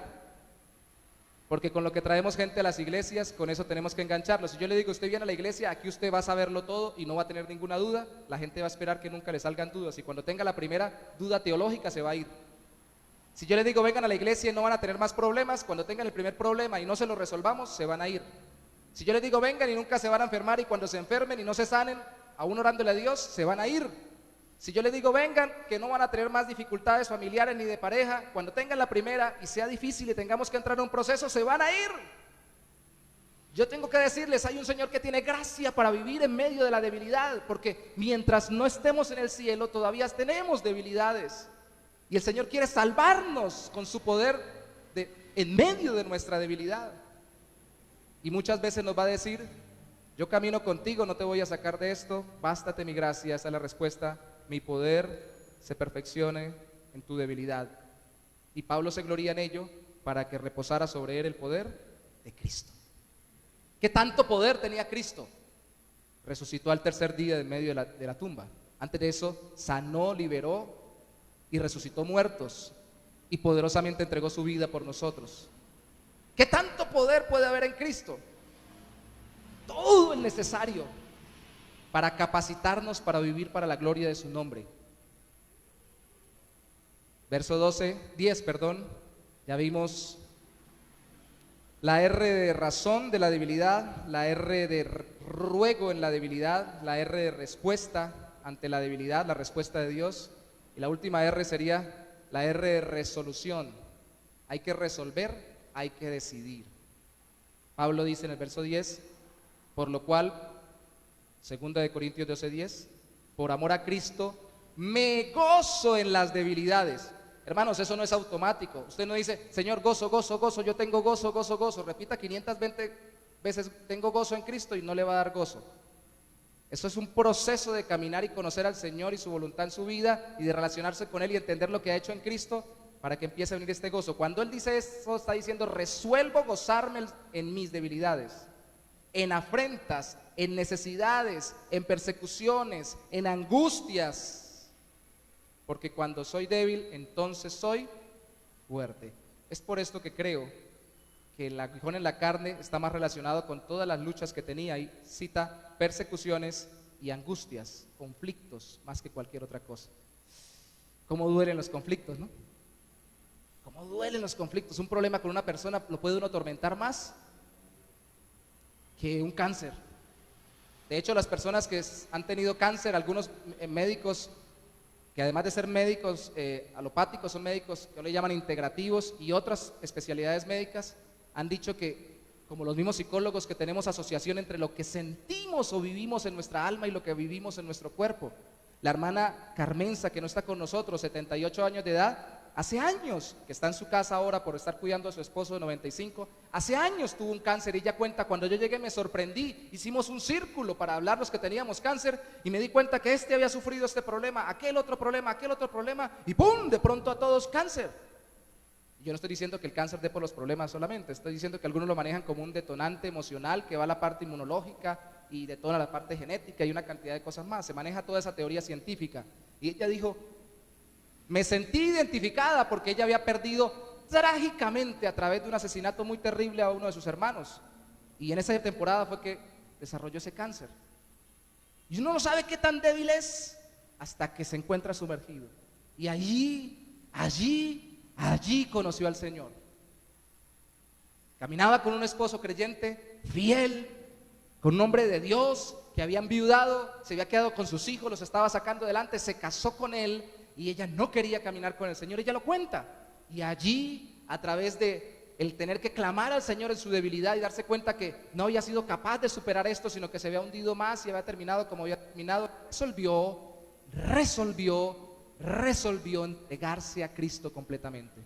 Porque con lo que traemos gente a las iglesias, con eso tenemos que engancharlo. Si yo le digo, usted viene a la iglesia, aquí usted va a saberlo todo y no va a tener ninguna duda, la gente va a esperar que nunca le salgan dudas, y cuando tenga la primera duda teológica se va a ir. Si yo les digo, vengan a la iglesia y no van a tener más problemas, cuando tengan el primer problema y no se lo resolvamos, se van a ir. Si yo les digo, vengan y nunca se van a enfermar, y cuando se enfermen y no se sanen, aún orándole a Dios, se van a ir. Si yo les digo, vengan, que no van a tener más dificultades familiares ni de pareja, cuando tengan la primera y sea difícil y tengamos que entrar en un proceso, se van a ir. Yo tengo que decirles, hay un Señor que tiene gracia para vivir en medio de la debilidad, porque mientras no estemos en el cielo, todavía tenemos debilidades. Y el Señor quiere salvarnos con su poder en medio de nuestra debilidad. Y muchas veces nos va a decir, yo camino contigo, no te voy a sacar de esto, bástate mi gracia. Esa es la respuesta, mi poder se perfeccione en tu debilidad. Y Pablo se gloría en ello para que reposara sobre él el poder de Cristo. ¿Qué tanto poder tenía Cristo? Resucitó al tercer día en medio de la tumba. Antes de eso, sanó, liberó y resucitó muertos, y poderosamente entregó su vida por nosotros. ¿Qué tanto poder puede haber en Cristo? Todo el necesario para capacitarnos para vivir para la gloria de su nombre. Verso 10, ya vimos la R de razón de la debilidad, la R de ruego en la debilidad, la R de respuesta ante la debilidad, la respuesta de Dios, y la última R sería la R de resolución. Hay que resolver, hay que decidir. Pablo dice en el verso 10, por lo cual, 2 de Corintios 12:10, por amor a Cristo me gozo en las debilidades. Hermanos, eso no es automático. Usted no dice, Señor, gozo, gozo, gozo, yo tengo gozo, gozo, gozo. Repita 520 veces, tengo gozo en Cristo, y no le va a dar gozo. Eso es un proceso de caminar y conocer al Señor y su voluntad en su vida, y de relacionarse con Él y entender lo que ha hecho en Cristo, para que empiece a venir este gozo. Cuando Él dice eso, está diciendo, resuelvo gozarme en mis debilidades, en afrentas, en necesidades, en persecuciones, en angustias, porque cuando soy débil, entonces soy fuerte. Es por esto que creo que el aguijón en la carne está más relacionado con todas las luchas que tenía, y cita persecuciones y angustias, conflictos, más que cualquier otra cosa. ¿Cómo duelen los conflictos, no? ¿Cómo duelen los conflictos? Un problema con una persona lo puede uno atormentar más que un cáncer. De hecho, las personas que han tenido cáncer, algunos médicos, que además de ser médicos alopáticos, son médicos que le llaman integrativos, y otras especialidades médicas, han dicho que, como los mismos psicólogos, que tenemos asociación entre lo que sentimos o vivimos en nuestra alma y lo que vivimos en nuestro cuerpo. La hermana Carmenza, que no está con nosotros, 78 años de edad, hace años que está en su casa ahora por estar cuidando a su esposo de 95, hace años tuvo un cáncer, y ella cuenta, cuando yo llegué me sorprendí, hicimos un círculo para hablar los que teníamos cáncer, y me di cuenta que este había sufrido este problema, aquel otro problema, y ¡pum!, de pronto a todos cáncer. Yo no estoy diciendo que el cáncer dé por los problemas solamente, estoy diciendo que algunos lo manejan como un detonante emocional que va a la parte inmunológica y detona la parte genética y una cantidad de cosas más. Se maneja toda esa teoría científica. Y ella dijo, me sentí identificada porque ella había perdido trágicamente, a través de un asesinato muy terrible, a uno de sus hermanos. Y en esa temporada fue que desarrolló ese cáncer. Y uno no sabe qué tan débil es hasta que se encuentra sumergido. Y allí conoció al Señor. Caminaba con un esposo creyente, fiel, con un hombre de Dios, que había enviudado, se había quedado con sus hijos, los estaba sacando adelante, se casó con él, y ella no quería caminar con el Señor. Ella lo cuenta. Y allí, a través de el tener que clamar al Señor en su debilidad y darse cuenta que no había sido capaz de superar esto, sino que se había hundido más y había terminado como había terminado, resolvió entregarse a Cristo completamente.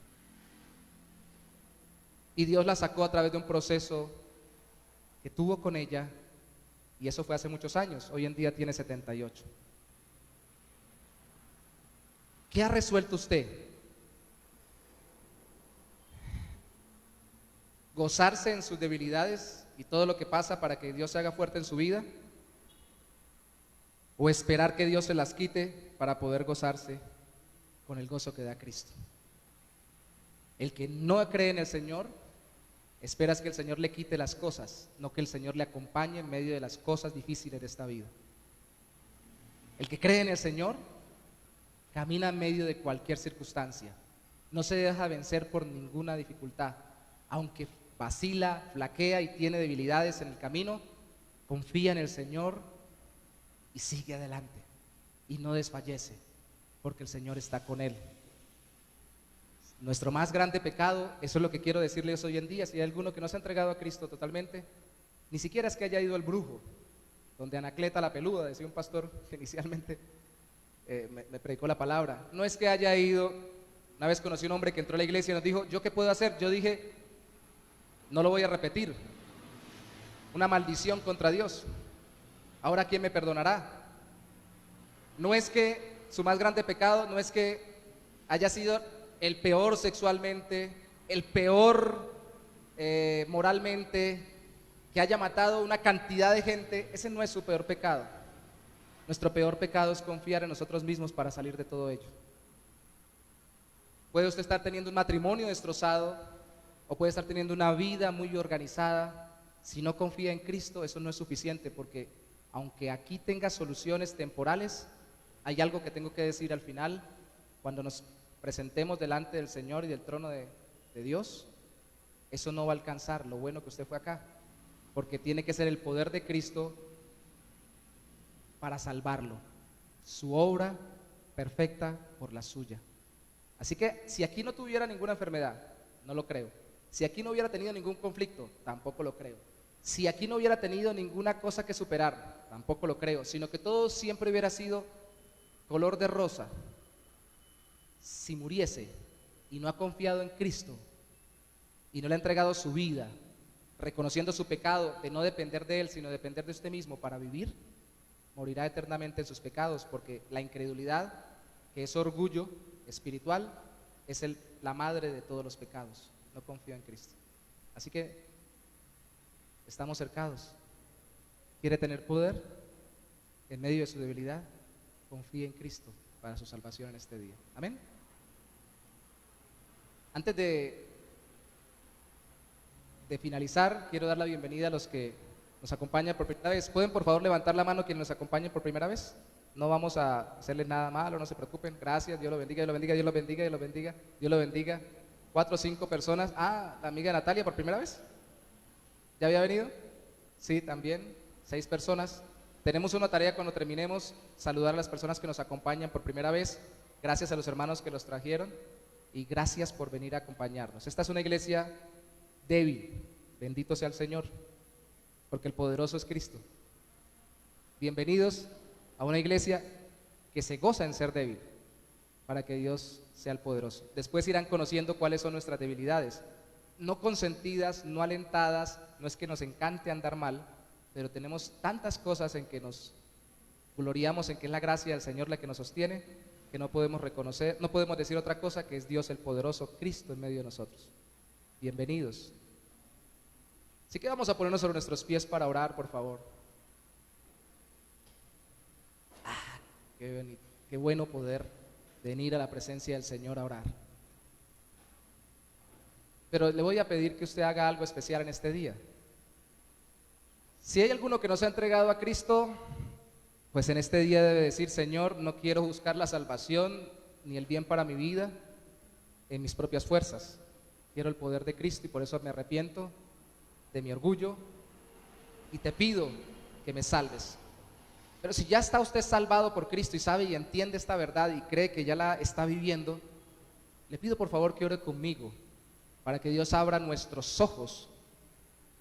Y Dios la sacó a través de un proceso que tuvo con ella, y eso fue hace muchos años, hoy en día tiene 78. ¿Qué ha resuelto usted? ¿Gozarse en sus debilidades y todo lo que pasa para que Dios se haga fuerte en su vida? ¿O esperar que Dios se las quite para poder gozarse con el gozo que da Cristo? El que no cree en el Señor, espera que el Señor le quite las cosas, no que el Señor le acompañe en medio de las cosas difíciles de esta vida. El que cree en el Señor, camina en medio de cualquier circunstancia, no se deja vencer por ninguna dificultad, aunque vacila, flaquea y tiene debilidades en el camino, confía en el Señor y sigue adelante y no desfallece, porque el Señor está con él. Nuestro más grande pecado, eso es lo que quiero decirles hoy en día, si hay alguno que no se ha entregado a Cristo totalmente, ni siquiera es que haya ido al brujo, donde Anacleta la peluda, decía un pastor que inicialmente me predicó la palabra, no es que haya ido. Una vez conocí un hombre que entró a la iglesia y nos dijo, ¿yo qué puedo hacer? Yo dije, no lo voy a repetir, una maldición contra Dios, ahora ¿quién me perdonará? No es que su más grande pecado, no es que haya sido el peor sexualmente, el peor moralmente, que haya matado una cantidad de gente, ese no es su peor pecado. Nuestro peor pecado es confiar en nosotros mismos para salir de todo ello. Puede usted estar teniendo un matrimonio destrozado o puede estar teniendo una vida muy organizada. Si no confía en Cristo, eso no es suficiente, porque aunque aquí tenga soluciones temporales, hay algo que tengo que decir al final, cuando nos presentemos delante del Señor y del trono de Dios. Eso no va a alcanzar lo bueno que usted fue acá, porque tiene que ser el poder de Cristo para salvarlo, su obra perfecta por la suya. Así que si aquí no tuviera ninguna enfermedad, no lo creo. Si aquí no hubiera tenido ningún conflicto, tampoco lo creo. Si aquí no hubiera tenido ninguna cosa que superar, tampoco lo creo, sino que todo siempre hubiera sido color de rosa. Si muriese y no ha confiado en Cristo y no le ha entregado su vida, reconociendo su pecado de no depender de Él, sino depender de usted mismo para vivir, morirá eternamente en sus pecados, porque la incredulidad, que es orgullo espiritual, es la madre de todos los pecados. No confío en Cristo. Así que estamos cercados. ¿Quiere tener poder en medio de su debilidad? Confíe en Cristo para su salvación en este día. Amén. Antes de finalizar, quiero dar la bienvenida a los que nos acompañan por primera vez. ¿Pueden por favor levantar la mano quienes nos acompañan por primera vez? No vamos a hacerles nada malo, no se preocupen. Gracias, Dios lo bendiga, Dios lo bendiga, Dios lo bendiga, Dios lo bendiga, Dios lo bendiga. 4 o 5 personas. Ah, la amiga Natalia por primera vez. ¿Ya había venido? Sí, también. 6 personas. Tenemos una tarea cuando terminemos, saludar a las personas que nos acompañan por primera vez. Gracias a los hermanos que los trajeron y gracias por venir a acompañarnos. Esta es una iglesia débil, bendito sea el Señor, porque el poderoso es Cristo. Bienvenidos a una iglesia que se goza en ser débil, para que Dios sea el poderoso. Después irán conociendo cuáles son nuestras debilidades, no consentidas, no alentadas. No es que nos encante andar mal, pero tenemos tantas cosas en que nos gloriamos, en que es la gracia del Señor la que nos sostiene, que no podemos reconocer, no podemos decir otra cosa que es Dios el poderoso, Cristo en medio de nosotros. Bienvenidos. Así que vamos a ponernos sobre nuestros pies para orar, por favor. Qué bueno poder venir a la presencia del Señor a orar. Pero le voy a pedir que usted haga algo especial en este día. Si hay alguno que no se ha entregado a Cristo, pues en este día debe decir: Señor, no quiero buscar la salvación ni el bien para mi vida en mis propias fuerzas. Quiero el poder de Cristo y por eso me arrepiento de mi orgullo y te pido que me salves. Pero si ya está usted salvado por Cristo y sabe y entiende esta verdad y cree que ya la está viviendo, le pido por favor que ore conmigo para que Dios abra nuestros ojos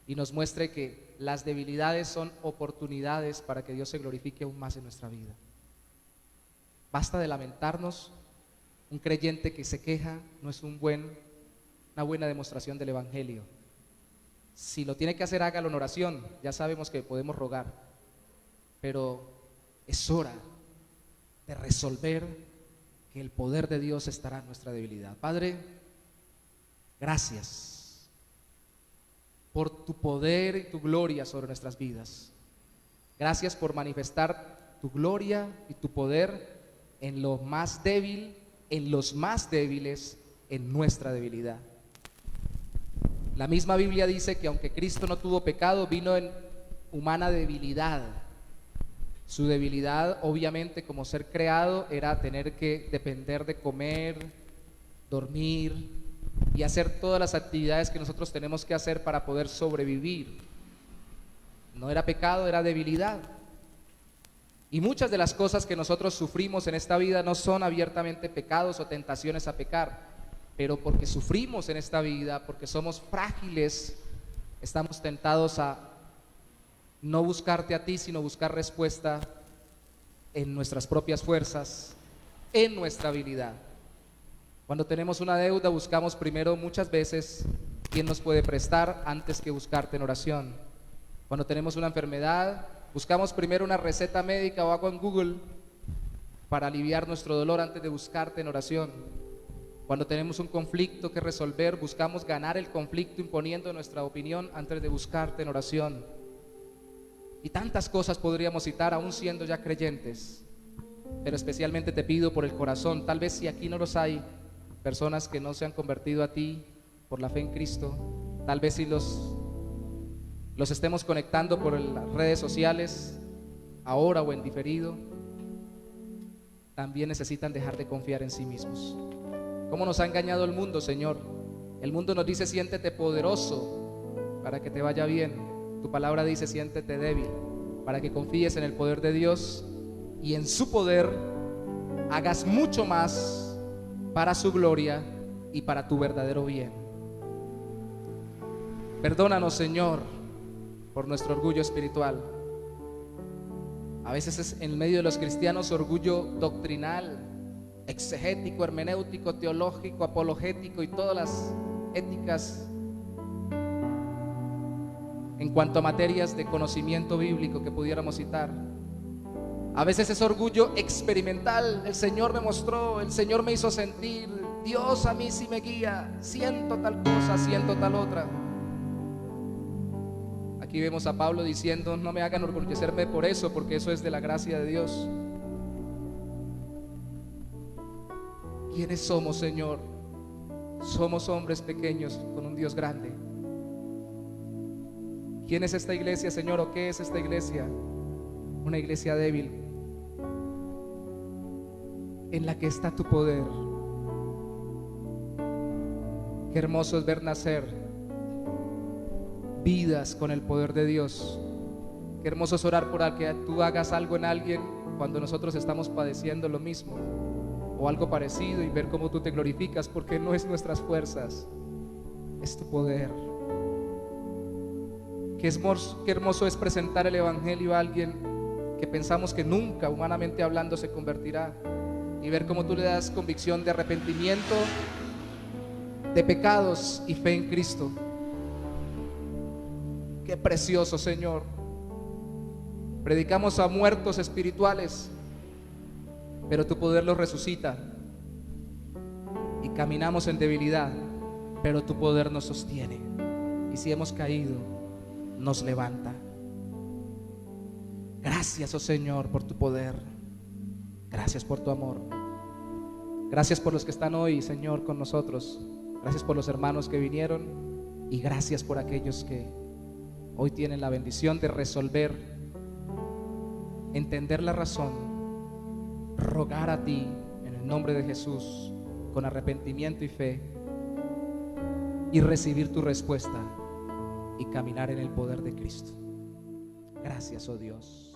y nos muestre que las debilidades son oportunidades para que Dios se glorifique aún más en nuestra vida. Basta de lamentarnos. Un creyente que se queja no es una buena demostración del Evangelio. Si lo tiene que hacer, hágalo en oración. Ya sabemos que podemos rogar, pero es hora de resolver que el poder de Dios estará en nuestra debilidad. Padre, gracias por tu poder y tu gloria sobre nuestras vidas. Gracias por manifestar tu gloria y tu poder en lo más débil, en los más débiles, en nuestra debilidad. La misma Biblia dice que aunque Cristo no tuvo pecado, vino en humana debilidad. Su debilidad, obviamente, como ser creado, era tener que depender de comer, dormir y hacer todas las actividades que nosotros tenemos que hacer para poder sobrevivir. No era pecado, era debilidad. Y muchas de las cosas que nosotros sufrimos en esta vida no son abiertamente pecados o tentaciones a pecar, pero porque sufrimos en esta vida, porque somos frágiles, estamos tentados a no buscarte a ti, sino buscar respuesta en nuestras propias fuerzas, en nuestra habilidad. Cuando tenemos una deuda, buscamos primero muchas veces quién nos puede prestar antes que buscarte en oración. Cuando tenemos una enfermedad, buscamos primero una receta médica o algo en Google para aliviar nuestro dolor antes de buscarte en oración. Cuando tenemos un conflicto que resolver, buscamos ganar el conflicto imponiendo nuestra opinión antes de buscarte en oración. Y tantas cosas podríamos citar aún siendo ya creyentes, pero especialmente te pido por el corazón. Tal vez si aquí no los hay, personas que no se han convertido a ti por la fe en Cristo, tal vez si los estemos conectando por las redes sociales, ahora o en diferido, también necesitan dejar de confiar en sí mismos. ¿Cómo nos ha engañado el mundo, Señor? El mundo nos dice: siéntete poderoso para que te vaya bien. Tu palabra dice: siéntete débil para que confíes en el poder de Dios y en su poder hagas mucho más para su gloria y para tu verdadero bien. Perdónanos, Señor, por nuestro orgullo espiritual. A veces es en medio de los cristianos orgullo doctrinal, exegético, hermenéutico, teológico, apologético y todas las éticas en cuanto a materias de conocimiento bíblico que pudiéramos citar. A veces es orgullo experimental. El Señor me mostró, el Señor me hizo sentir, Dios a mí sí me guía, siento tal cosa, siento tal otra. Aquí vemos a Pablo diciendo: no me hagan orgullecerme por eso, porque eso es de la gracia de Dios. ¿Quiénes somos, Señor? Somos hombres pequeños con un Dios grande. ¿Quién es esta iglesia, Señor? ¿O qué es esta iglesia? Una iglesia débil en la que está tu poder. Qué hermoso es ver nacer vidas con el poder de Dios. Qué hermoso es orar por que tú hagas algo en alguien cuando nosotros estamos padeciendo lo mismo o algo parecido, y ver cómo tú te glorificas, porque no es nuestras fuerzas, es tu poder. Qué hermoso es presentar el evangelio a alguien que pensamos que nunca, humanamente hablando, se convertirá, y ver cómo tú le das convicción de arrepentimiento, de pecados y fe en Cristo. Qué precioso, Señor. Predicamos a muertos espirituales, pero tu poder los resucita. Y caminamos en debilidad, pero tu poder nos sostiene. Y si hemos caído, nos levanta. Gracias, oh Señor, por tu poder. Gracias por tu amor. Gracias por los que están hoy, Señor, con nosotros. Gracias por los hermanos que vinieron, y gracias por aquellos que hoy tienen la bendición de resolver, entender la razón, rogar a ti en el nombre de Jesús con arrepentimiento y fe, y recibir tu respuesta y caminar en el poder de Cristo. Gracias, oh Dios.